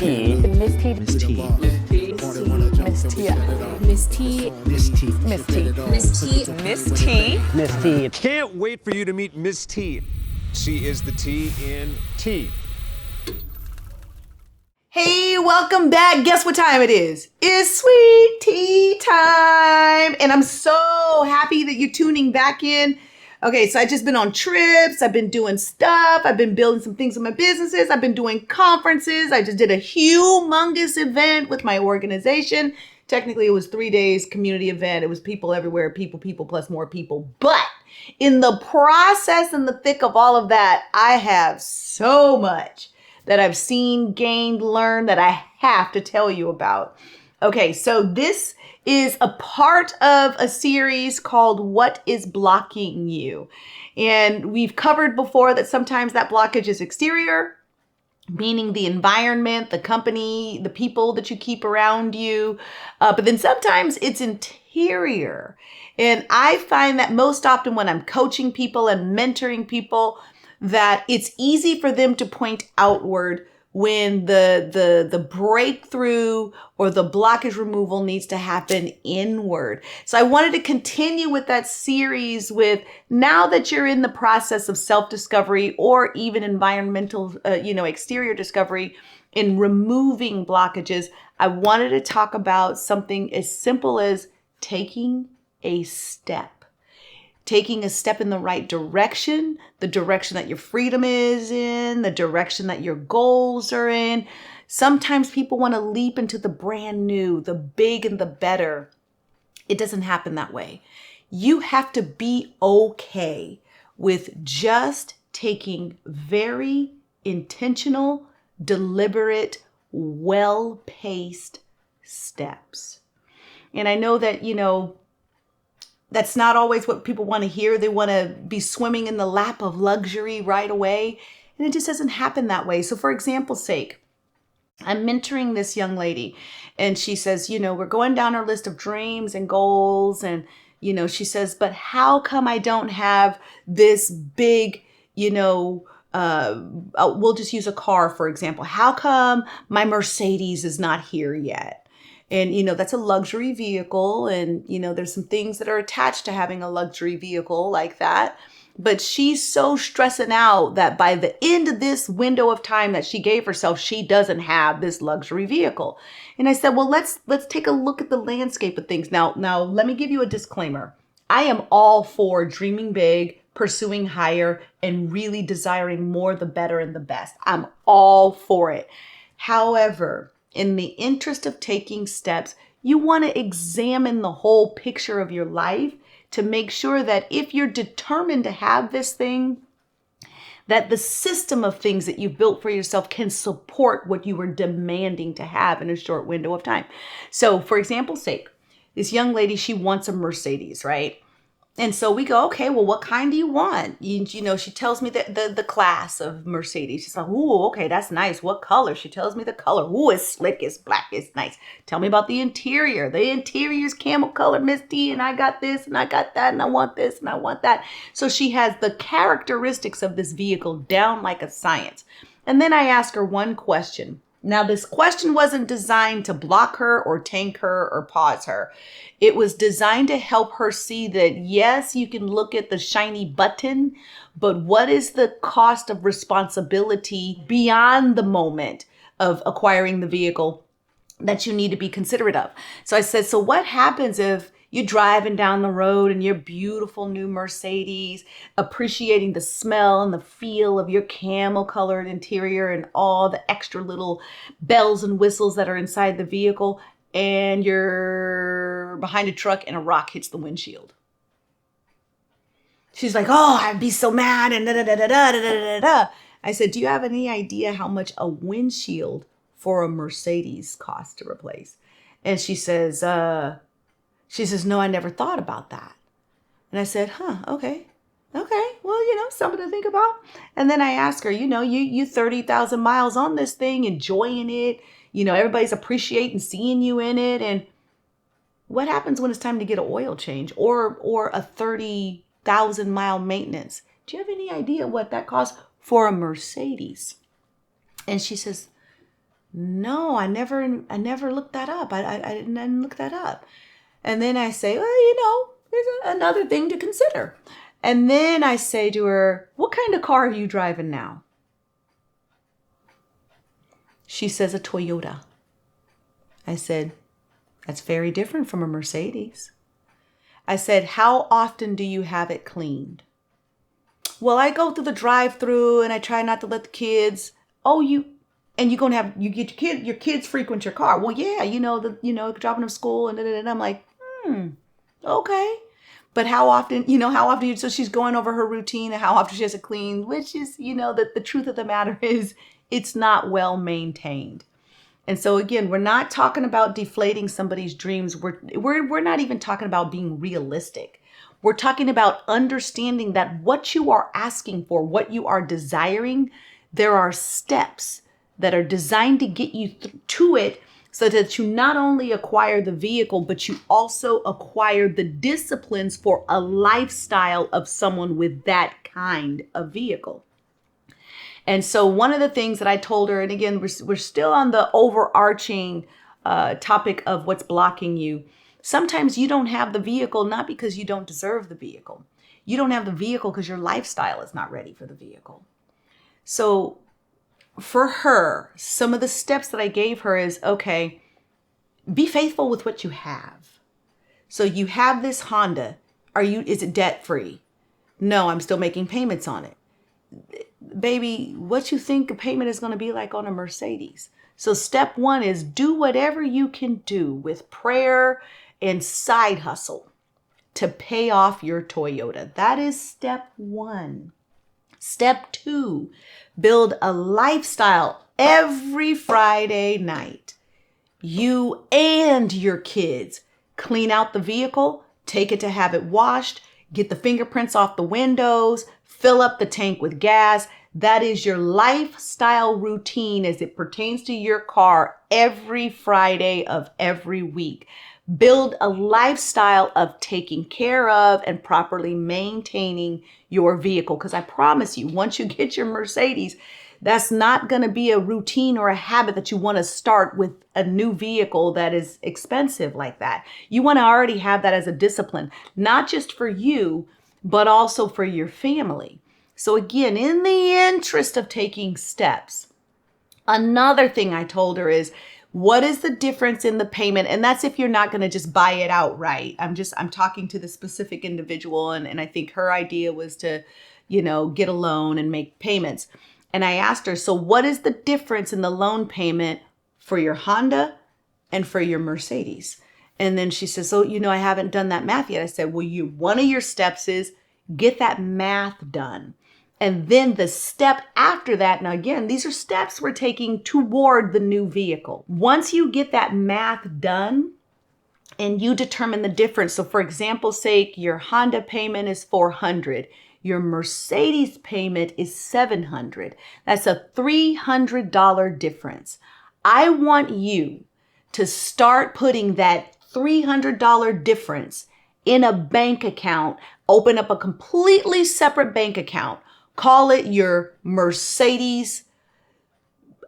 T. Miss T. Miss T. Miss T. Miss T. Miss T. Miss T. Miss T. Miss T. Miss T. Can't wait for you to meet Miss T. She is the T in T. Hey, welcome back. Guess what time it is? It's Sweet Tea Time. And I'm so happy that you're tuning back in. Okay, so I've just been on trips. I've been doing stuff. I've been building some things with my businesses. I've been doing conferences. I just did a humongous event with my organization. Technically, it was 3 days community event. It was people everywhere, people plus more people. But in the process, in the thick of all of that, I have so much that I've seen, gained, learned that I have to tell you about. Okay, so this is a part of a series called What is Blocking You? And we've covered before that sometimes that blockage is exterior, meaning the environment, the company, the people that you keep around you. But then sometimes it's interior. And I find that most often when I'm coaching people and mentoring people, that it's easy for them to point outward when the breakthrough or the blockage removal needs to happen inward. So I wanted to continue with that series with, now that you're in the process of self-discovery or even environmental, exterior discovery in removing blockages, I wanted to talk about something as simple as taking a step. Taking a step in the right direction, the direction that your freedom is in, the direction that your goals are in. Sometimes people want to leap into the brand new, the big and the better. It doesn't happen that way. You have to be okay with just taking very intentional, deliberate, well-paced steps. And I know that, that's not always what people want to hear. They want to be swimming in the lap of luxury right away. And it just doesn't happen that way. So for example's sake, I'm mentoring this young lady and she says, we're going down our list of dreams and goals. And, she says, but how come I don't have this big, we'll just use a car, for example. How come my Mercedes is not here yet? And, that's a luxury vehicle. And, there's some things that are attached to having a luxury vehicle like that. But she's so stressing out that by the end of this window of time that she gave herself, she doesn't have this luxury vehicle. And I said, well, let's take a look at the landscape of things. Now, let me give you a disclaimer. I am all for dreaming big, pursuing higher, and really desiring more, the better, and the best. I'm all for it. However, in the interest of taking steps, you want to examine the whole picture of your life to make sure that if you're determined to have this thing, that the system of things that you've built for yourself can support what you were demanding to have in a short window of time. So for example's sake, this young lady, she wants a Mercedes, right? And so we go, okay, well, what kind do you want? She tells me the class of Mercedes. She's like, ooh, okay, that's nice. What color? She tells me the color. Ooh, it's slick, it's black, it's nice. Tell me about the interior. The interior is camel color, Miss T, and I got this, and I got that, and I want this, and I want that. So she has the characteristics of this vehicle down like a science. And then I ask her one question. Now, this question wasn't designed to block her or tank her or pause her. It was designed to help her see that, yes, you can look at the shiny button, but what is the cost of responsibility beyond the moment of acquiring the vehicle that you need to be considerate of? So I said, so what happens if you're driving down the road in your beautiful new Mercedes, appreciating the smell and the feel of your camel colored interior and all the extra little bells and whistles that are inside the vehicle, and you're behind a truck and a rock hits the windshield? She's like, oh, I'd be so mad and da da da da da da da da. I said, do you have any idea how much a windshield for a Mercedes costs to replace? And she says, no, I never thought about that. And I said, okay. Well, something to think about. And then I asked her, you 30,000 miles on this thing, enjoying it. Everybody's appreciating seeing you in it. And what happens when it's time to get an oil change or a 30,000 mile maintenance? Do you have any idea what that costs for a Mercedes? And she says, No, I never looked that up. I didn't look that up. And then I say, well, there's another thing to consider. And then I say to her, what kind of car are you driving now? She says a Toyota. I said, that's very different from a Mercedes. I said, how often do you have it cleaned? Well, I go through the drive-through and I try not to let the kids. Oh, you get your kids frequent your car. Well, yeah, dropping them to school and I'm like, okay. But how often, so she's going over her routine and how often she has to clean, which is, the truth of the matter is it's not well maintained. And so again, we're not talking about deflating somebody's dreams. We're not even talking about being realistic. We're talking about understanding that what you are asking for, what you are desiring, there are steps that are designed to get you to it so that you not only acquire the vehicle, but you also acquire the disciplines for a lifestyle of someone with that kind of vehicle. And so one of the things that I told her, and again, we're still on the overarching topic of what's blocking you. Sometimes you don't have the vehicle, not because you don't deserve the vehicle. You don't have the vehicle because your lifestyle is not ready for the vehicle. So for her, some of the steps that I gave her is, okay, be faithful with what you have. So you have this Honda. Is it debt free? No, I'm still making payments on it. Baby, what you think a payment is going to be like on a Mercedes? So step one is do whatever you can do with prayer and side hustle to pay off your Toyota. That is step one. Step two, build a lifestyle every Friday night. You and your kids clean out the vehicle, take it to have it washed, get the fingerprints off the windows, fill up the tank with gas. That is your lifestyle routine as it pertains to your car every Friday of every week. Build a lifestyle of taking care of and properly maintaining your vehicle. Because I promise you, once you get your Mercedes, that's not going to be a routine or a habit that you want to start with a new vehicle that is expensive like that. You want to already have that as a discipline, not just for you, but also for your family. So again, in the interest of taking steps, another thing I told her is, what is the difference in the payment? And that's if you're not going to just buy it outright. I'm talking to the specific individual. And I think her idea was to, get a loan and make payments. And I asked her, so what is the difference in the loan payment for your Honda and for your Mercedes? And then she says, I haven't done that math yet. I said, well, one of your steps is get that math done. And then the step after that, now again, these are steps we're taking toward the new vehicle. Once you get that math done and you determine the difference. So for example's sake, your Honda payment is $400. Your Mercedes payment is $700. That's a $300 difference. I want you to start putting that $300 difference in a bank account. Open up a completely separate bank account. Call it your Mercedes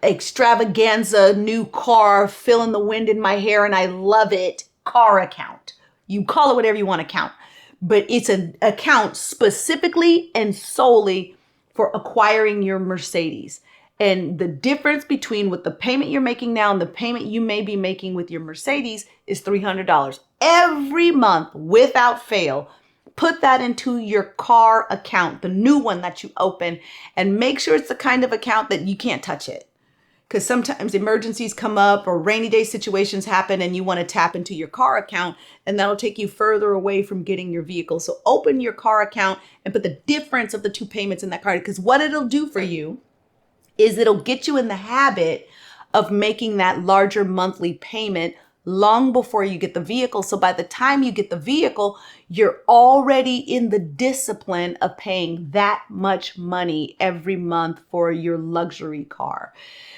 extravaganza, new car, feeling the wind in my hair and I love it, car account. You call it whatever you want to count. But it's an account specifically and solely for acquiring your Mercedes. And the difference between what the payment you're making now and the payment you may be making with your Mercedes is $300. Every month, without fail, put that into your car account, the new one that you open, and make sure it's the kind of account that you can't touch it. Because sometimes emergencies come up or rainy day situations happen and you want to tap into your car account and that'll take you further away from getting your vehicle. So open your car account and put the difference of the two payments in that card. Because what it'll do for you is it'll get you in the habit of making that larger monthly payment long before you get the vehicle. So by the time you get the vehicle, you're already in the discipline of paying that much money every month for your luxury car.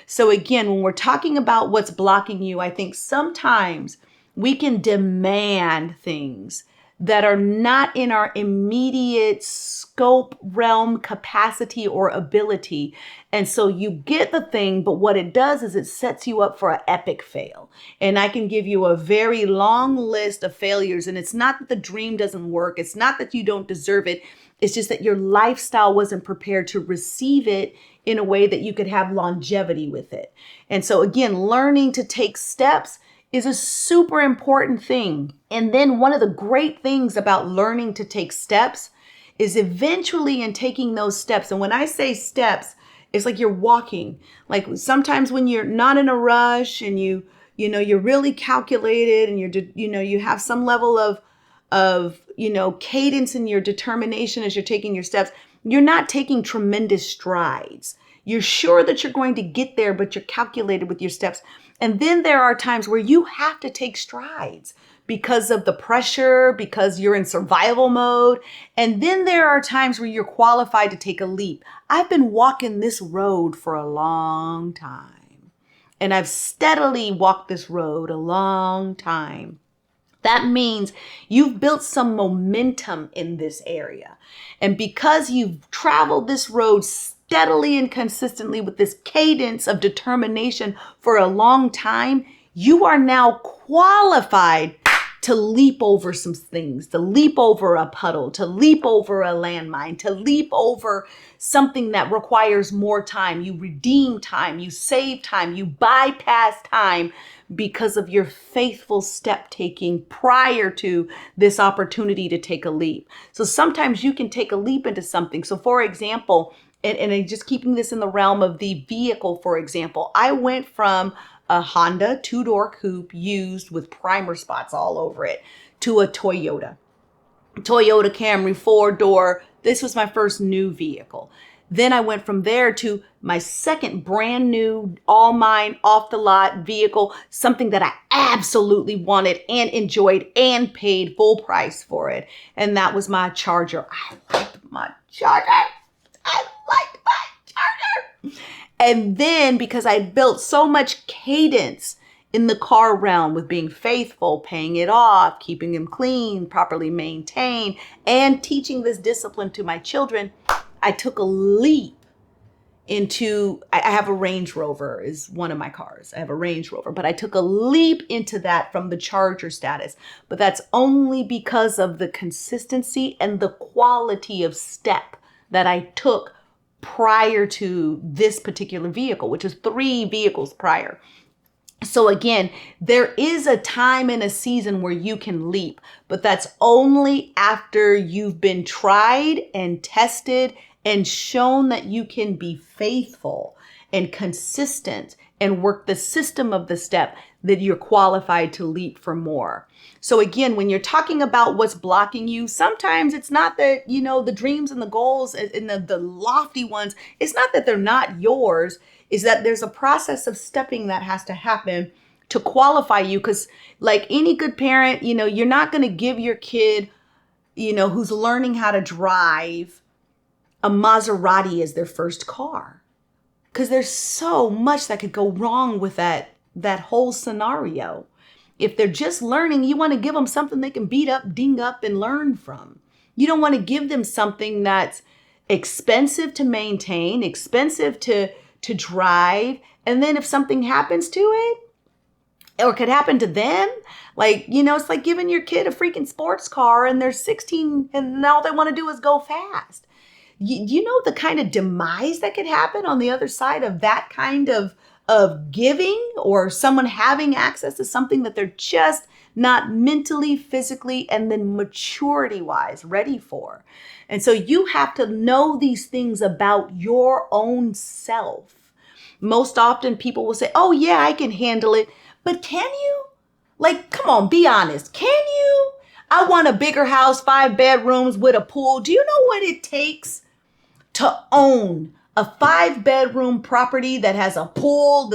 So again, when we're talking about what's blocking you, I think sometimes we can demand things that are not in our immediate scope, realm, capacity, or ability. And so you get the thing, but what it does is it sets you up for an epic fail. And I can give you a very long list of failures. And it's not that the dream doesn't work. It's not that you don't deserve it. It's just that your lifestyle wasn't prepared to receive it in a way that you could have longevity with it. And so again, learning to take steps is a super important thing. And then one of the great things about learning to take steps is eventually in taking those steps. And when I say steps, it's like you're walking. Like sometimes when you're not in a rush and you're really calculated and you have some level of cadence in your determination as you're taking your steps, you're not taking tremendous strides. You're sure that you're going to get there, but you're calculated with your steps. And then there are times where you have to take strides because of the pressure, because you're in survival mode. And then there are times where you're qualified to take a leap. I've been walking this road for a long time, and I've steadily walked this road a long time. That means you've built some momentum in this area. And because you've traveled this road steadily and consistently with this cadence of determination for a long time, you are now qualified to leap over some things, to leap over a puddle, to leap over a landmine, to leap over something that requires more time. You redeem time, you save time, you bypass time because of your faithful step taking prior to this opportunity to take a leap. So sometimes you can take a leap into something. So for example, and just keeping this in the realm of the vehicle, for example, I went from a Honda 2-door coupe used with primer spots all over it to a Toyota Camry 4-door. This was my first new vehicle. Then I went from there to my second brand new, all mine, off the lot vehicle, something that I absolutely wanted and enjoyed and paid full price for it. And that was my Charger. I liked my Charger. And then because I built so much cadence in the car realm with being faithful, paying it off, keeping them clean, properly maintained, and teaching this discipline to my children, I took a leap into, I have a Range Rover is one of my cars. I have a Range Rover, but I took a leap into that from the Charger status. But that's only because of the consistency and the quality of step that I took prior to this particular vehicle, which is 3 vehicles prior. So again, there is a time and a season where you can leap, but that's only after you've been tried and tested and shown that you can be faithful and consistent and work the system of the step that you're qualified to leap for more. So again, when you're talking about what's blocking you, sometimes it's not that, the dreams and the goals and the lofty ones, it's not that they're not yours, is that there's a process of stepping that has to happen to qualify you. Because like any good parent, you're not going to give your kid, who's learning how to drive, a Maserati as their first car. Because there's so much that could go wrong with that whole scenario. If they're just learning, you want to give them something they can beat up, ding up, and learn from. You don't want to give them something that's expensive to maintain, expensive to drive. And then if something happens to it, or could happen to them, it's like giving your kid a freaking sports car and they're 16 and all they want to do is go fast. You know the kind of demise that could happen on the other side of that kind of giving, or someone having access to something that they're just not mentally, physically, and then maturity-wise ready for. And so you have to know these things about your own self. Most often people will say, oh yeah, I can handle it. But can you? Come on, be honest. Can you? I want a bigger house, 5 bedrooms with a pool. Do you know what it takes to own a 5-bedroom property that has a pool,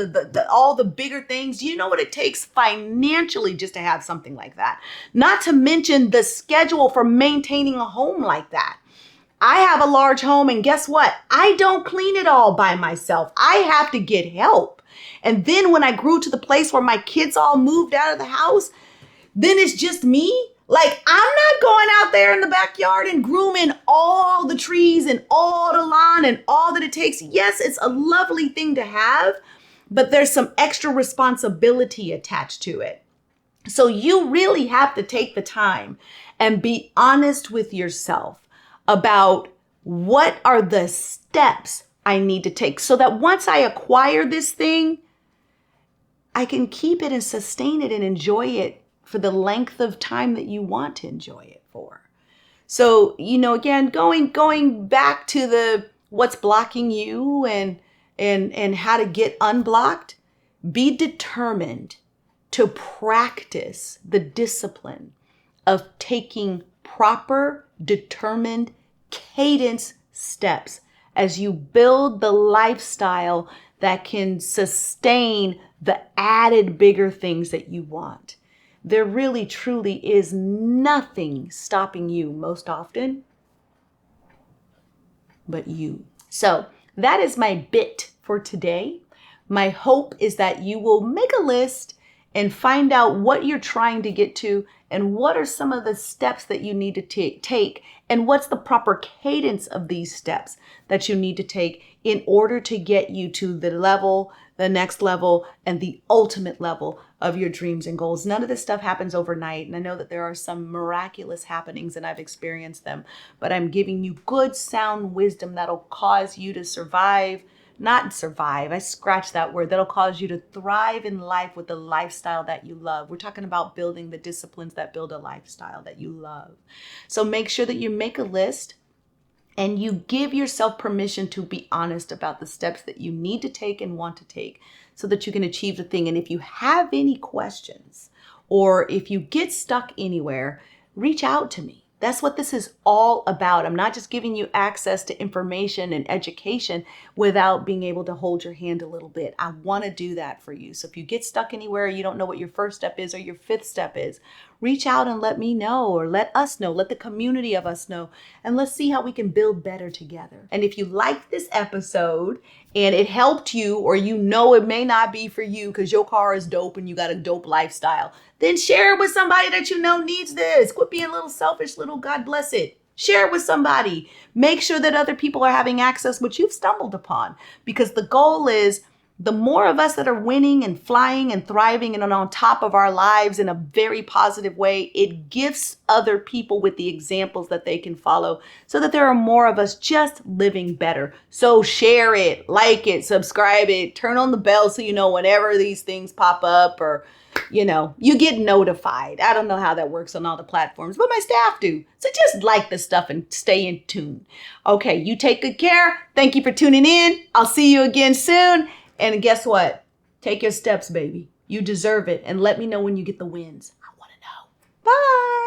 all the bigger things? Do you know what it takes financially just to have something like that? Not to mention the schedule for maintaining a home like that. I have a large home, and guess what? I don't clean it all by myself. I have to get help. And then when I grew to the place where my kids all moved out of the house, then it's just me. Like, I'm not going out there in the backyard and grooming all the trees and all the lawn and all that it takes. Yes, it's a lovely thing to have, but there's some extra responsibility attached to it. So you really have to take the time and be honest with yourself about what are the steps I need to take so that once I acquire this thing, I can keep it and sustain it and enjoy it for the length of time that you want to enjoy it for. So, again, going back to the what's blocking you and how to get unblocked, be determined to practice the discipline of taking proper, determined cadence steps as you build the lifestyle that can sustain the added bigger things that you want. There really, truly is nothing stopping you most often but you. So that is my bit for today. My hope is that you will make a list and find out what you're trying to get to and what are some of the steps that you need to take and what's the proper cadence of these steps that you need to take in order to get you to the level, the next level, and the ultimate level of your dreams and goals. None of this stuff happens overnight. And I know that there are some miraculous happenings and I've experienced them, but I'm giving you good, sound wisdom that'll cause you to survive. Not survive, I scratch that word. That'll cause you to thrive in life with the lifestyle that you love. We're talking about building the disciplines that build a lifestyle that you love. So make sure that you make a list and you give yourself permission to be honest about the steps that you need to take and want to take so that you can achieve the thing. And if you have any questions or if you get stuck anywhere, reach out to me. That's what this is all about. I'm not just giving you access to information and education without being able to hold your hand a little bit. I want to do that for you. So if you get stuck anywhere, you don't know what your first step is or your fifth step is, reach out and let me know or let us know, let the community of us know, and let's see how we can build better together. And if you liked this episode and it helped you, or it may not be for you because your car is dope and you got a dope lifestyle, then share it with somebody that you know needs this. Quit being a little selfish, little God bless it. Share it with somebody. Make sure that other people are having access what you've stumbled upon, because the goal is the more of us that are winning and flying and thriving and on top of our lives in a very positive way, it gifts other people with the examples that they can follow so that there are more of us just living better. So share it, like it, subscribe it, turn on the bell so you know whenever these things pop up or you get notified. I don't know how that works on all the platforms, but my staff do. So just like the stuff and stay in tune. Okay, you take good care. Thank you for tuning in. I'll see you again soon. And guess what? Take your steps, baby. You deserve it. And let me know when you get the wins. I want to know. Bye.